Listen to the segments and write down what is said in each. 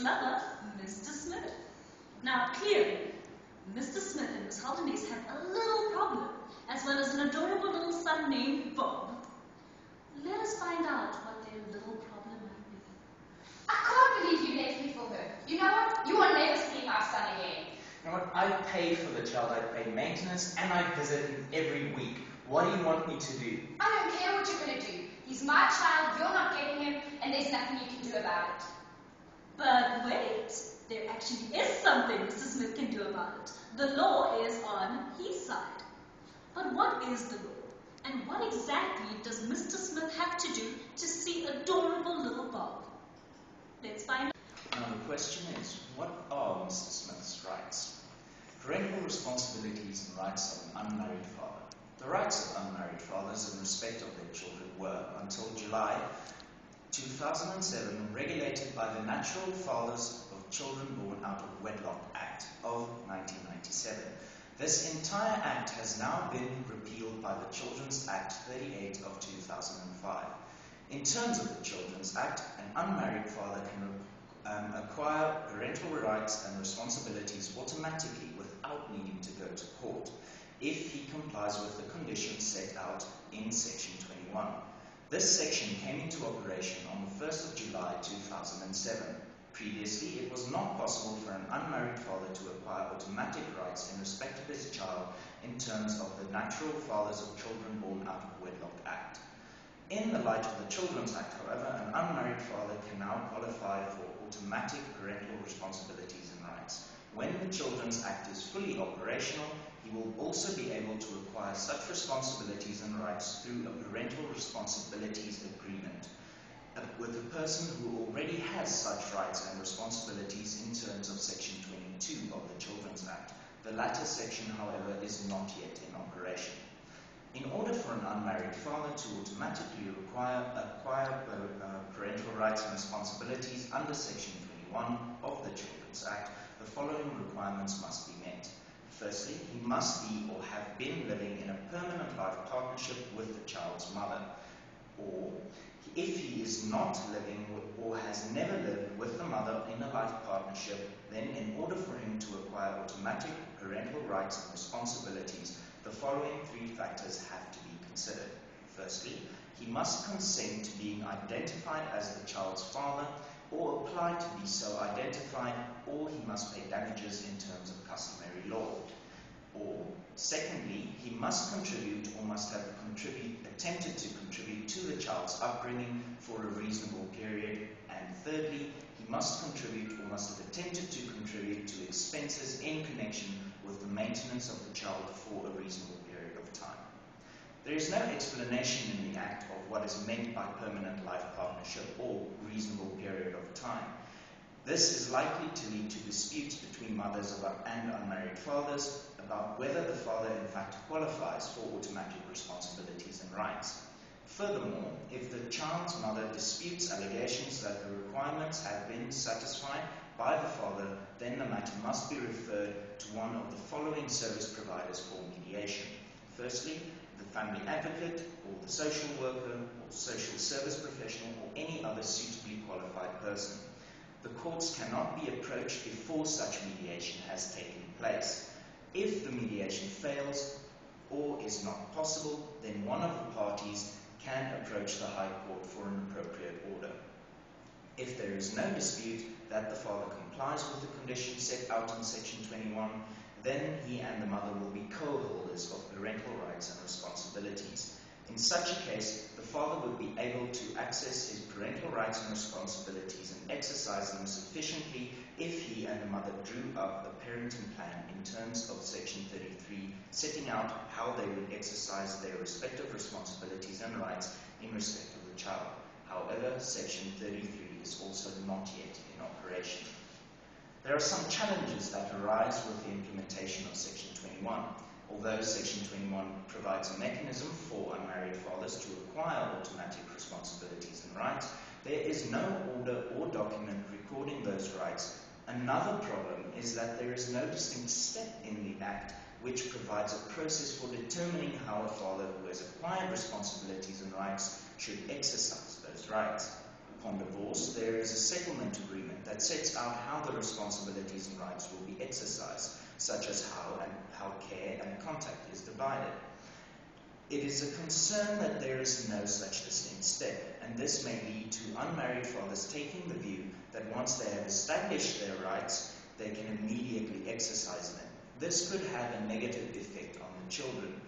lover, Mr. Smith. Now, clearly, Mr. Smith and Miss Haldenese have a little problem, as well as an adorable little son named Bob. Let us find out what their little problem might be. I can't believe you left me for her. You know what? You will never see my son again. You know what? I pay for the child, I pay maintenance, and I visit him every week. What do you want me to do? I don't care what you're going to do. He's my child, you're not getting him, and there's nothing you can do about it. But wait, there actually is something Mr. Smith can do about it. The law is on his side. But what is the law? And what exactly does Mr. Smith have to do to see adorable little Bob? Let's find out. Now the question is, what are Mr. Smith's rights? Parental responsibilities and rights of an unmarried father. The rights of unmarried fathers in respect of their children were, until July 2007, regulated by the Natural Fathers of Children Born Out of Wedlock Act of 1997. This entire act has now been repealed by the Children's Act 38 of 2005. In terms of the Children's Act, an unmarried father can acquire parental rights and responsibilities automatically without needing to go to court, if he complies with the conditions set out in Section 21. This section came into operation on the 1st of July 2007. Previously, it was not possible for an unmarried father to acquire automatic rights in respect of his child in terms of the Natural Fathers of Children Born Out of Wedlock Act. In the light of the Children's Act, however, an unmarried father can now qualify for automatic parental responsibilities and rights. When the Children's Act is fully operational, he will also be able to acquire such responsibilities and rights through a parental responsibilities agreement with a person who already has such rights and responsibilities in terms of Section 22 of the Children's Act. The latter section, however, is not yet in operation. In order for an unmarried father to automatically acquire parental rights and responsibilities under Section 21 of the Children's Act, the following requirements must be met. Firstly, he must be or have been living in a permanent life partnership with the child's mother. Or, if he is not living or has never lived with the mother in a life partnership, then in order for him to acquire automatic parental rights and responsibilities, the following three factors have to be considered. Firstly, he must consent to being identified as the child's father or apply to be so identified, or he must pay damages in terms of customary law. Or, secondly, he must contribute or must have attempted to contribute to the child's upbringing for a reasonable period. And thirdly, he must contribute or must have attempted to contribute to expenses in connection with the maintenance of the child for a reasonable period of time. There is no explanation in the Act of what is meant by permanent life partnership or reasonable period of time. This is likely to lead to disputes between mothers and unmarried fathers about whether the father in fact qualifies for automatic responsibilities and rights. Furthermore, if the child's mother disputes allegations that the requirements have been satisfied by the father, then the matter must be referred to one of the following service providers for mediation. Firstly, the family advocate, or the social worker, or social service professional, or any other suitably qualified person. The courts cannot be approached before such mediation has taken place. If the mediation fails or is not possible, then one of the parties can approach the High Court for an appropriate order. If there is no dispute that the father complies with the conditions set out in Section 21, then he and the mother will be co-holders of parental rights and responsibilities. In such a case, the father would be able to access his parental rights and responsibilities and exercise them sufficiently if he and the mother drew up a parenting plan in terms of Section 33, setting out how they would exercise their respective responsibilities and rights in respect of the child. However, Section 33 is also not yet in operation. There are some challenges that arise with the implementation of Section 21. Although Section 21 provides a mechanism for unmarried fathers to acquire automatic responsibilities and rights, there is no order or document recording those rights. Another problem is that there is no distinct step in the Act which provides a process for determining how a father who has acquired responsibilities and rights should exercise those rights. Upon divorce, there is a settlement agreement that sets out how the responsibilities and rights will be exercised, such as how care and contact is divided. It is a concern that there is no such distinct step, and this may lead to unmarried fathers taking the view that once they have established their rights, they can immediately exercise them. This could have a negative effect on the children.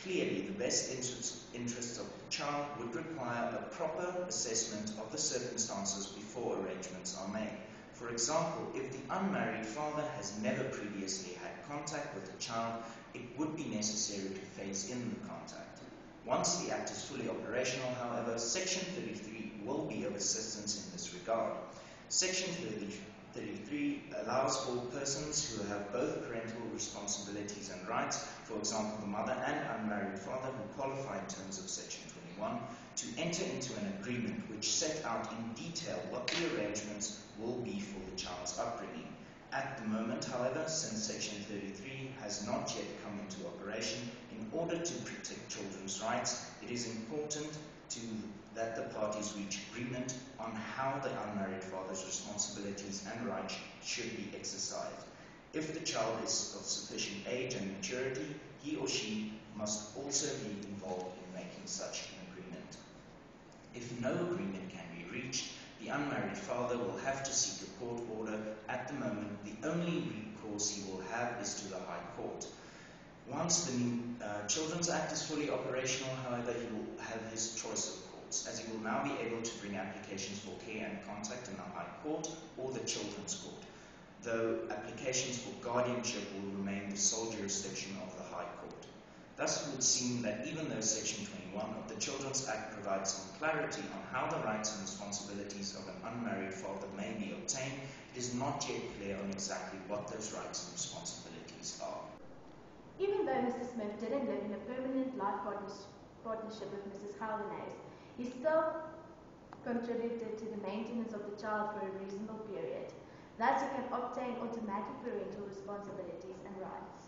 Clearly, the best interests of the child would require a proper assessment of the circumstances before arrangements are made. For example, if the unmarried father has never previously had contact with the child, it would be necessary to phase in the contact. Once the Act is fully operational, however, Section 33 will be of assistance in this regard. Section 33 allows for persons who have both parental responsibilities and rights, for example the mother and unmarried father who qualify in terms of Section 21, to enter into an agreement which set out in detail what the arrangements will be for the child's upbringing. At the moment, however, since Section 33 has not yet come into operation, in order to protect children's rights, it is important that the parties reach agreement on how the unmarried father's responsibilities and rights should be exercised. If the child is of sufficient age and maturity, he or she must also be involved in making such an agreement. If no agreement can be reached, the unmarried father will have to seek a court order. At the moment, the only recourse he will have is to the High Court. Once the new Children's Act is fully operational, however, he will have his choice of courts, as he will now be able to bring applications for care and contact in the High Court or the Children's Court, though applications for guardianship will remain the sole jurisdiction of the High Court. Thus, it would seem that even though Section 21 of the Children's Act provides some clarity on how the rights and responsibilities of an unmarried father may be obtained, it is not yet clear on exactly what those rights and responsibilities are. Even though Mr. Smith didn't live in a permanent life partnership with Mrs. Geldenhuys, he still contributed to the maintenance of the child for a reasonable period. Thus, he can obtain automatic parental responsibilities and rights.